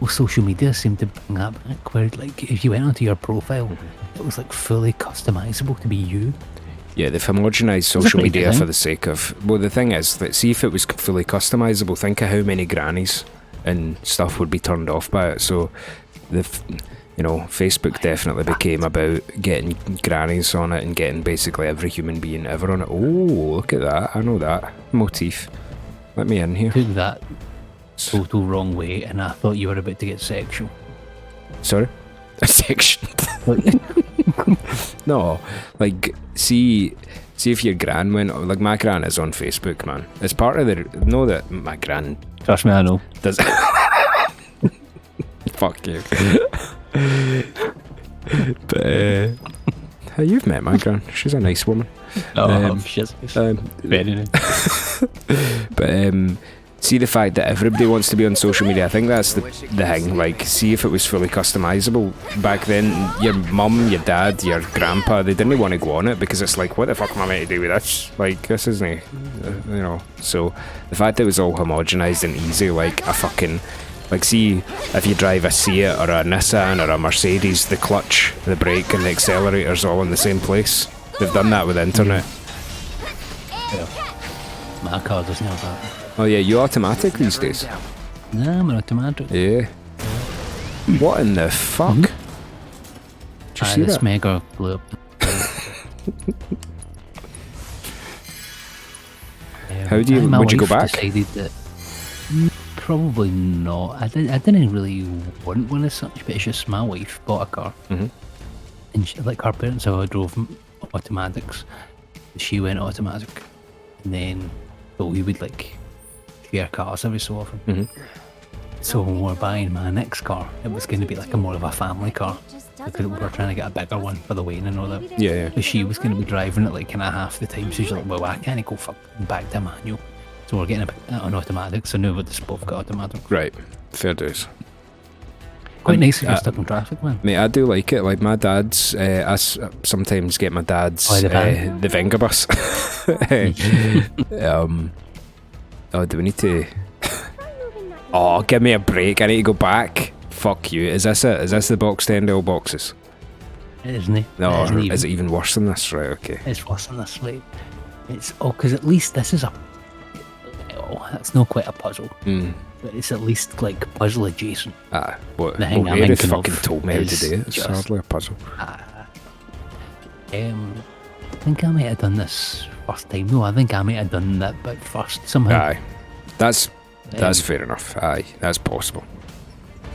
Well, social media seemed to bring that back. Where like if you went onto your profile, it was like fully customizable to be you. Yeah, they've homogenized a social pretty good media thing. for the sake of. Well, the thing is that see if it was fully customizable, think of how many grannies and stuff would be turned off by it. So, Facebook definitely became about getting grannies on it and getting basically every human being ever on it. Oh, look at that! I know that motif. Let me in here. Took that total wrong way, and I thought you were about to get sexual. Sorry, a section. Like, No, like see if your gran went. Like my gran is on Facebook, man. It's part of the. Know that my gran trust me, I know. does. Fuck you. But you've met my gran. She's a nice woman. Oh, shit. Very nice. But see the fact that everybody wants to be on social media. I think that's the thing. Like, see if it was fully customizable back then. Your mum, your dad, your grandpa, they didn't want to go on it because it's like, what the fuck am I meant to do with this? Like, this isn't, So the fact that it was all homogenized and easy, like a fucking. Like, see, if you drive a Seat or a Nissan or a Mercedes, the clutch, the brake and the accelerator's all in the same place. They've done that with the internet. My car doesn't have that. Oh yeah, you automatic these days? Nah, I'm an automatic. Yeah. What in the fuck? Did you see This that? mega blew up. How do you- My would you go wife back? Decided that probably not. I didn't really want one as such, but it's just my wife bought a car, Mhm. and she, like her parents all drove automatics. She went automatic, and then but we would like share cars every so often. Mhm. So when we were buying my next car, it was going to be like a more of a family car because we were trying to get a bigger one for the Wayne and all that. Yeah, yeah. But she was going to be driving it like kind of half the time. So she's like, well, I can't go back to manual. So we're getting an automatic. So now we've just both got automatic. Right. Fair dues. Quite nice if you're stuck in traffic, man. Mate, I do like it. Like my dad's, sometimes get my dad's Oh, the van. the Venga bus. Oh, do we need to? Oh, give me a break. I need to go back. Fuck you. Is this it? Is this the boxed end L boxes? It isn't it? No, It isn't even. is it even worse than this? Right, okay. It's worse than this, right? It's because at least this is a. Oh, it's not quite a puzzle, Mm. but it's at least like puzzle adjacent. What? The thing Well, I'm Aerith thinking fucking of told me how to is do it. It's just- hardly a puzzle. I think I might have done this first time. No, I think I might have done that bit first somehow. Aye. That's Um, fair enough. Aye, that's possible.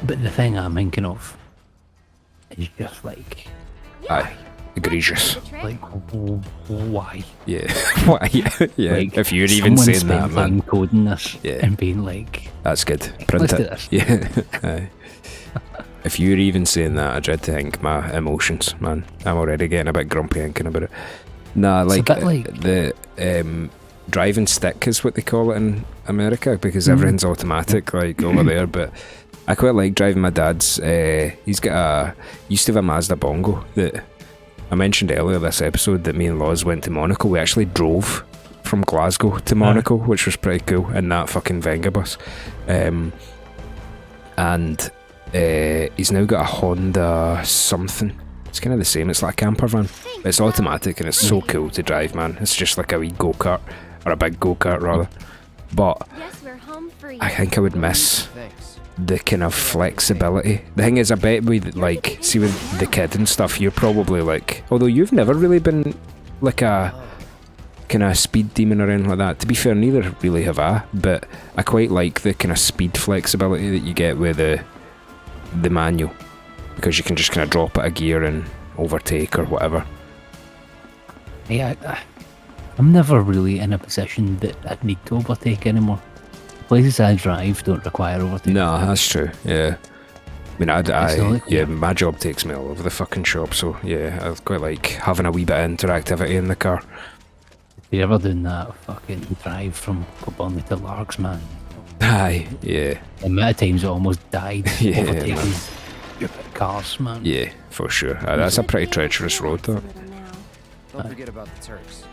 But the thing I'm thinking of is just like Aye. Egregious. why? Yeah. Why? Yeah. Like, If you're even someone saying that, spent man. time coding this Yeah. and being like, That's good. Print let's do it. this. Yeah. Aye. If you're even saying that, I dread to think my emotions, man. I'm already getting a bit grumpy thinking about it. Nah, It's a like, bit like- the driving stick is what they call it in America because everything's automatic, like over there. But I quite like driving my dad's. He's got used to have a Mazda Bongo that I mentioned earlier this episode that me and Loz went to Monaco. We actually drove from Glasgow to Monaco, which was pretty cool, in that fucking Venga bus. And he's now got a Honda something. It's kind of the same. It's like a camper van. It's automatic and it's so cool to drive, man. It's just like a wee go-kart, or a big go-kart rather. But Yes, we're home free. I think I would miss Thanks. the kind of flexibility. The thing is, I bet with like, see with the kid and stuff, you're probably like, although you've never really been like a kind of speed demon or anything like that. To be fair, neither really have I, but I quite like the kind of speed flexibility that you get with the manual, because you can just kind of drop it a gear and overtake or whatever. Yeah, I'm never really in a position that I need to overtake anymore. Places I drive don't require overtake. No, that's true. Yeah. I mean, Absolutely. my job takes me all over the fucking shop, so yeah, I quite like having a wee bit of interactivity in the car. If you're ever doing that fucking drive from Kilburnley to Largs, man, Aye, yeah, the amount of times I almost died Yeah, overtaking man. stupid cars, man. yeah, for sure. That's a pretty treacherous road, that. Don't forget about the Turks.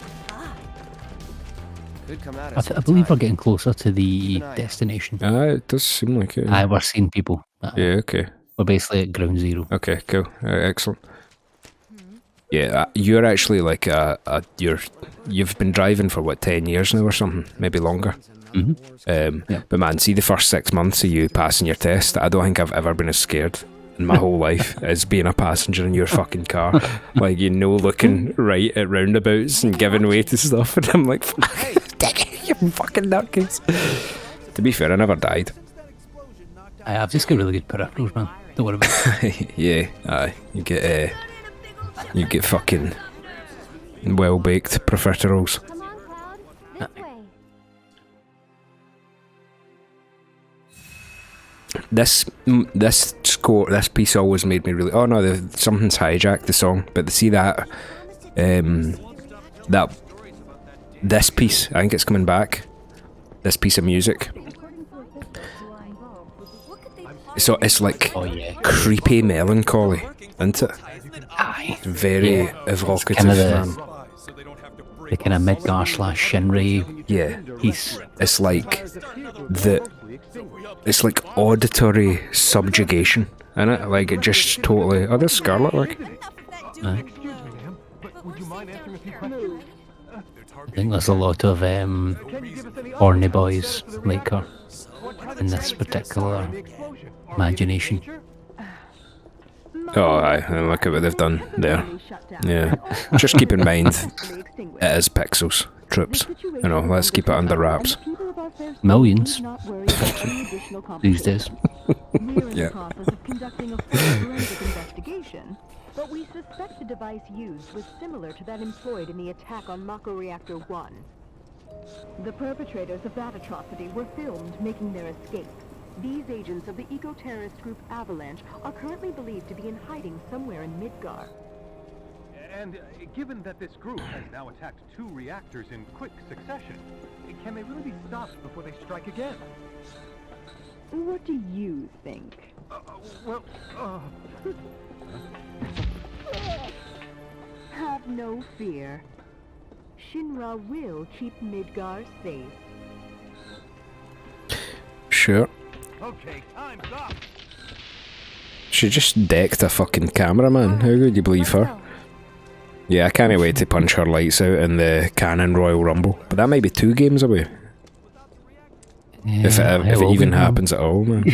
Could come at I, us. I believe we're getting closer to the destination. It does seem like it. We're seeing people. Yeah, okay. We're basically at ground zero. Okay, cool. Excellent. Yeah, you're actually like you've been driving for what, 10 years now or something, maybe longer. Yeah. But man, see the first 6 months of you passing your test, I don't think I've ever been as scared in my whole life as being a passenger in your fucking car. Like, looking right at roundabouts and giving way to stuff, and I'm like, you fucking nutcase. To be fair, I never died. I've just got really good peripherals, man. Don't worry about it. Yeah, aye. You get fucking well-baked profiteroles. Come on, Cloud. This way. This piece always made me really. Oh no, something's hijacked the song. But to see that, this piece, I think it's coming back. This piece of music. So it's like Oh yeah. creepy melancholy, isn't it? Aye. Very Yeah. evocative, Kinda man. The kind of Midgar / Shinra Yeah, piece. it's like it's like auditory subjugation, innit? Like it just totally. Oh, there's Scarlet. Like, Aye. I think there's a lot of horny boys like her in this particular imagination. oh, aye, and look at what they've done there. Yeah, just keep in mind, it is pixels, troops. Let's keep it under wraps. Millions these days. Yeah. But we suspect the device used was similar to that employed in the attack on Mako Reactor 1. The perpetrators of that atrocity were filmed making their escape. These agents of the eco-terrorist group Avalanche are currently believed to be in hiding somewhere in Midgar. And given that this group has now attacked 2 reactors in quick succession, can they really be stopped before they strike again? What do you think? Have no fear. Shinra will keep Midgar safe. Sure. Okay, time's up. She just decked a fucking cameraman. How would you believe her? Yeah, I can't wait to punch her lights out in the Canon Royal Rumble. But that might be 2 games away. Yeah, If it will even be, happens at all, man.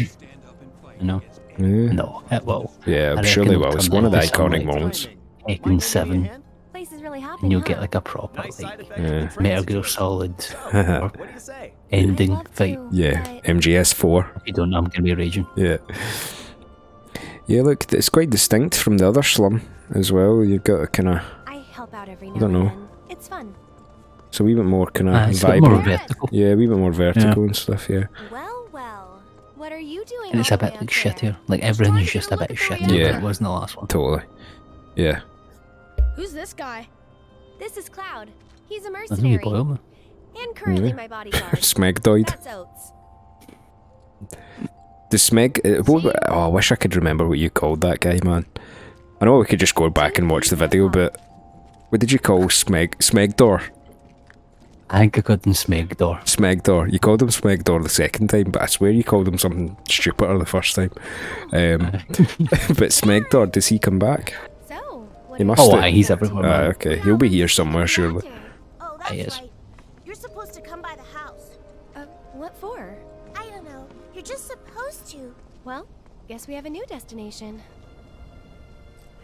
No. Yeah, No, it will. yeah, I I'm sure they reckon will. it'll It's turn one of the into some, iconic like, moments. Tekken 7, Place is really hopping, and you'll huh? get like a proper Yeah. Metal Gear Solid What do you say? ending I'd love fight. to, Yeah, but MGS4. If you don't know, I'm gonna be raging. Yeah. Yeah, look, it's quite distinct from the other slum as well. You've got a kind of. I help out every now don't know. and then. It's fun. It's a wee bit more kind of It's a bit more vibrant. vertical, Yeah, a wee bit more vertical and stuff, yeah. Well, well. What are you doing? and it's all a the bit way like up there? shittier. Like everything's just a bit shittier Yeah. than it was in the last one. Totally. Yeah. Who's this guy? This is Cloud. He's a There's a wee mercenary. boy, isn't And currently Yeah. my bodyguard. Smegdoid. That's Oates. The Smeg. I wish I could remember what you called that guy, man. I know we could just go back and watch the video, but what did you call Smegdor? I think I called him Smegdor. Smegdor. You called him Smegdor the second time, but I swear you called him something stupider the first time. But Smegdor, does he come back? So, what He are must you Oh, have. aye, he's everywhere, man. Okay, he'll be here somewhere, surely. Oh, He that's is. right. You're supposed to come by the house. What for? I don't know. You're just supposed to. Well, guess we have a new destination.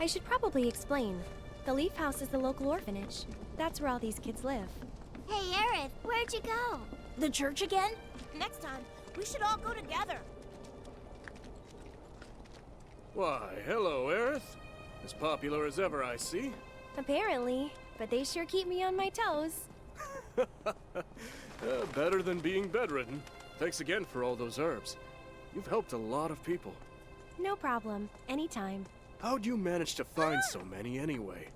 I should probably explain. The Leaf House is the local orphanage. That's where all these kids live. Hey, Aerith, where'd you go? The church again? Next time, we should all go together. Why, hello, Aerith. As popular as ever, I see. Apparently, but they sure keep me on my toes. Better than being bedridden. Thanks again for all those herbs. You've helped a lot of people. No problem. Anytime. How'd you manage to find so many anyway?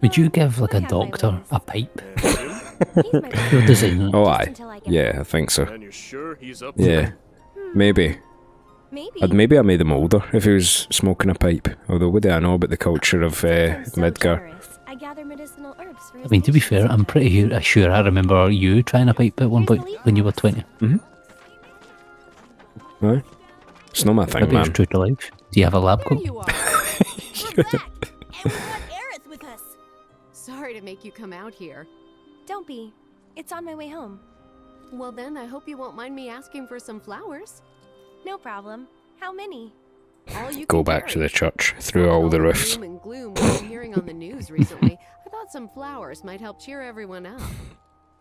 Would you give like I a have my doctor ways. a pipe? And him? He's my Your design. Oh, Just aye. until I get Yeah, I think so. And you're sure he's up to Yeah, it? maybe. Maybe. Maybe I made him older if he was smoking a pipe. Although, what do I know about the culture of I'm so Midgar? generous. I gather medicinal herbs for I his mean, to be patients fair, I'm pretty sure I remember you trying a pipe at one point when you were 20. Aye. It's not my thing, Maybe it's man. true to life. Do you have a lab There coat? you are. We're back, and we got Aerith with us. Sorry to make you come out here. Don't be. It's on my way home. Well then, I hope you won't mind me asking for some flowers. No problem. How many? All you Go can back to carry. the church through all the roofs. Doom and gloom we've been hearing on the news recently. I thought some flowers might help cheer everyone up.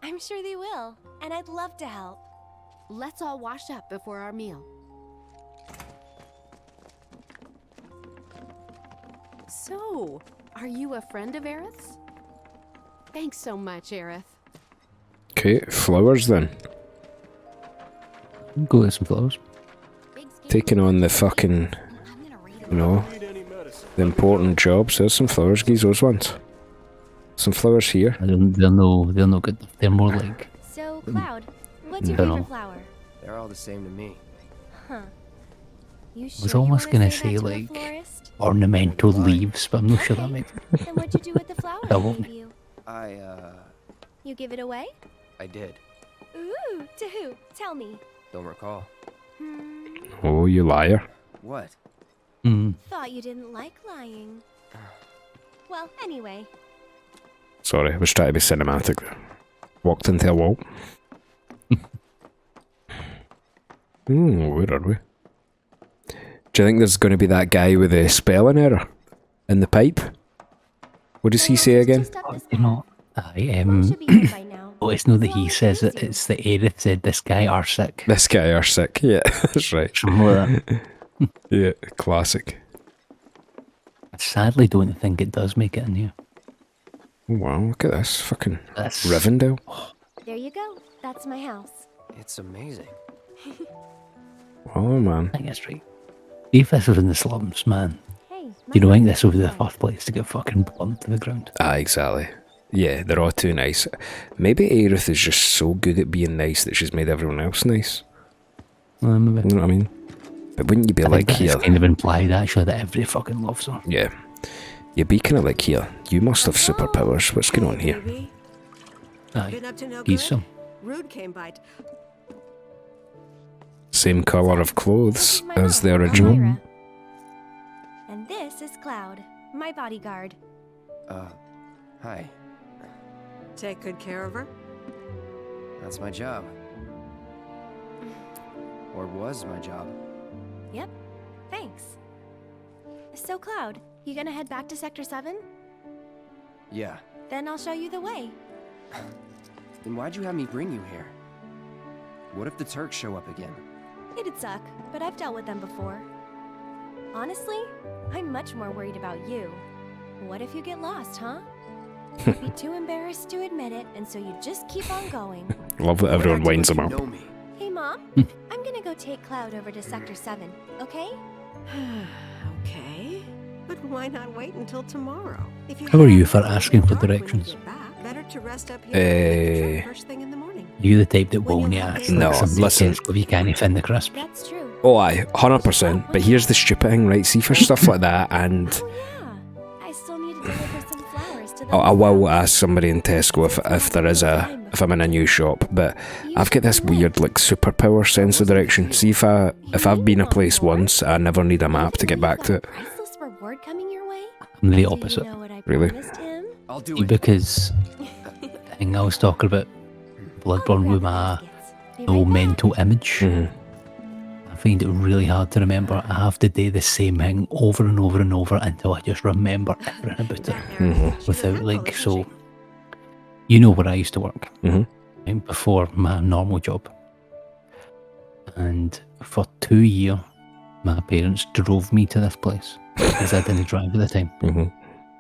I'm sure they will, and I'd love to help. Let's all wash up before our meal. So, are you a friend of Aerith's? Thanks so much, Aerith. Okay, flowers then. Go get some flowers. Taking on the fucking, you know, Need any medicine? the important jobs. There's some flowers, geez, those ones. Some flowers here. They're no good. They're more like So, Cloud, what's your Dunno. favorite flower? They're all the same to me. Huh. You sure was you almost wanna gonna say say that to a like florist? ornamental leaves, but I'm not sure that Okay. makes. Then what'd you do with the flower I I won't. gave you? I You give it away? did. Ooh, to who? Tell me. Don't recall. Oh, you liar. What? Thought you didn't like lying. Well, anyway. Sorry, I was trying to be cinematic there. Walked into a wall. Where are we? Do you think there's going to be that guy with the spelling error in the pipe? What does he say again? Just up this You know, I Mom should be here by now. Oh, it's not that So he I'll says it. introduce you. It's that Aerith said this guy are sick. This guy are sick. Yeah, that's right. Something like that. Yeah, classic. I sadly don't think it does make it in here. Oh, wow, look at this. Fucking That's Rivendell. There you go. That's my house. It's amazing. Oh, man. I think it's right. If this was in the slums, man, Hey, you don't my think house this would be is the fine. first place to get fucking plumped to the ground? Ah, exactly. Yeah, they're all too nice. Maybe Aerith is just so good at being nice that she's made everyone else nice. Maybe. You know what I mean? But wouldn't you be I like, think here? that's kind of implied actually that everybody fucking loves her. Yeah. You'd be kind of like, here, you must have superpowers. What's going on here? Baby. Aye, Been up to no he's good? some. Rude came by. Same colour of clothes This is my as mom, the original. Elvira. And this is Cloud, my bodyguard. Hi. Take good care of her. That's my job. Or was my job. Yep. Thanks. So, Cloud, you gonna head back to Sector 7? Yeah. Then I'll show you the way. Then why'd you have me bring you here? What if the Turks show up again? It'd suck, but I've dealt with them before. Honestly, I'm much more worried about you. What if you get lost, huh? You'd be too embarrassed to admit it, and so you just keep on going. Love that everyone Don't act winds like them you up. know me. Hey, Mom, I'm gonna go take Cloud over to Sector 7, okay? Okay. But why not wait until tomorrow? If How are head you out for before asking it's for dark when you directions? get back, better to rest up here and make the trip first thing in the morning. You the type that When won't you ask have No, like somebody listen. says, "Well, you can't find the crisps." That's true. Oh, aye, 100%. But here's the stupid thing, right? See, for stuff like that, and Oh, yeah. I still need to deliver some flowers to the I will ask somebody in Tesco if there is if I'm in a new shop. But I've got this weird like superpower sense of direction. See, if I've been a place once, I never need a map to get back to it. Priceless reward coming your way? I'm the Do you opposite. know what I Really? promised him? I'll do it. Because the thing I was talking about, Bloodborne with my no mental image. I find it really hard to remember. I have to do the same thing over and over and over until I just remember everything about it. Without like, so, you know where I used to work, right, before my normal job. And for 2 years, my parents drove me to this place. because I didn't drive at the time. Mhm.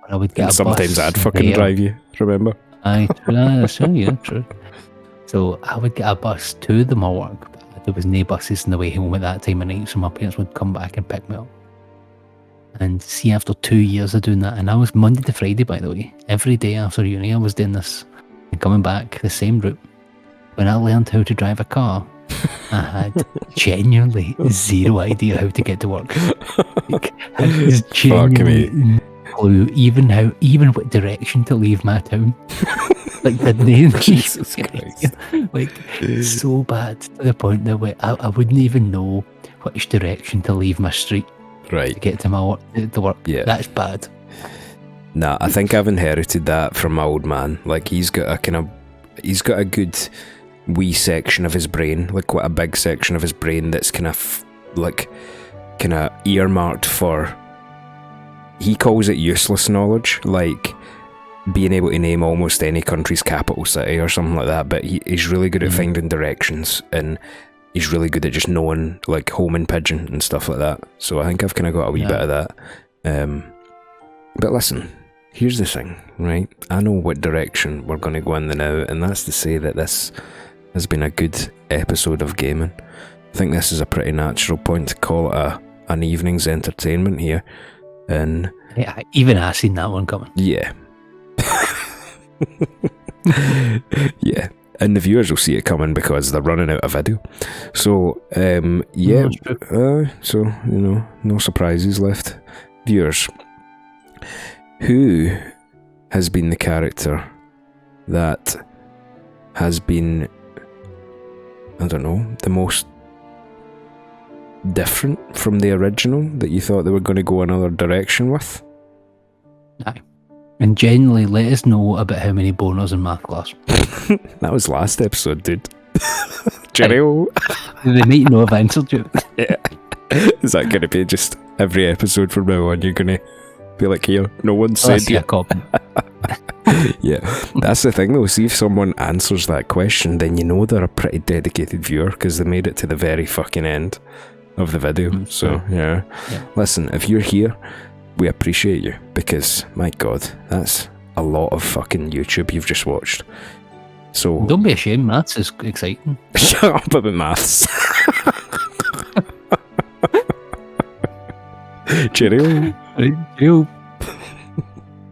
But I would get And a sometimes bus I'd fucking there. drive you, remember? Aye, true, yeah, true. So I would get a bus to the mall work, but there was no buses on the way home at that time of night, so my parents would come back and pick me up. And see, after 2 years of doing that, and I was Monday to Friday, by the way, every day after uni I was doing this and coming back the same route. When I learned how to drive a car, I had genuinely zero idea how to get to work. Like, I was genuinely no clue even what direction to leave my town. Like the name, Jesus Christ. like so bad to the point that I wouldn't even know which direction to leave my street Right. to get to my work. Yeah. That's bad. Nah, I think I've inherited that from my old man. Like, he's got a good wee section of his brain, like quite a big section of his brain that's kind of earmarked for, he calls it useless knowledge, like being able to name almost any country's capital city or something like that, but he's really good at finding directions, and he's really good at just knowing like homing pigeon and stuff like that. So I think I've kind of got a wee bit of that. But listen, here's the thing, right? I know what direction we're going to go in the now, and that's to say that this has been a good episode of gaming. I think this is a pretty natural point to call it an evening's entertainment here. And Yeah, even I seen that one coming. yeah. Yeah. And the viewers will see it coming because they're running out of video. So, yeah. So, you know, no surprises left. Viewers, who has been the character that has been, I don't know, the most different from the original that you thought they were going to go another direction with? Aye. And generally, let us know about how many boners in math class. That was last episode, dude. Cheerio. They might know I've answered you. Yeah. Is that going to be just every episode from now on? You're going to be like, here, no one said a copy. Yeah, that's the thing though. See, if someone answers that question, then you know they're a pretty dedicated viewer because they made it to the very fucking end of the video. So, yeah. Listen, if you're here, we appreciate you because, my God, that's a lot of fucking YouTube you've just watched. So Don't be ashamed, maths is exciting. Shut up about maths. Cheerio. Right, cheerio.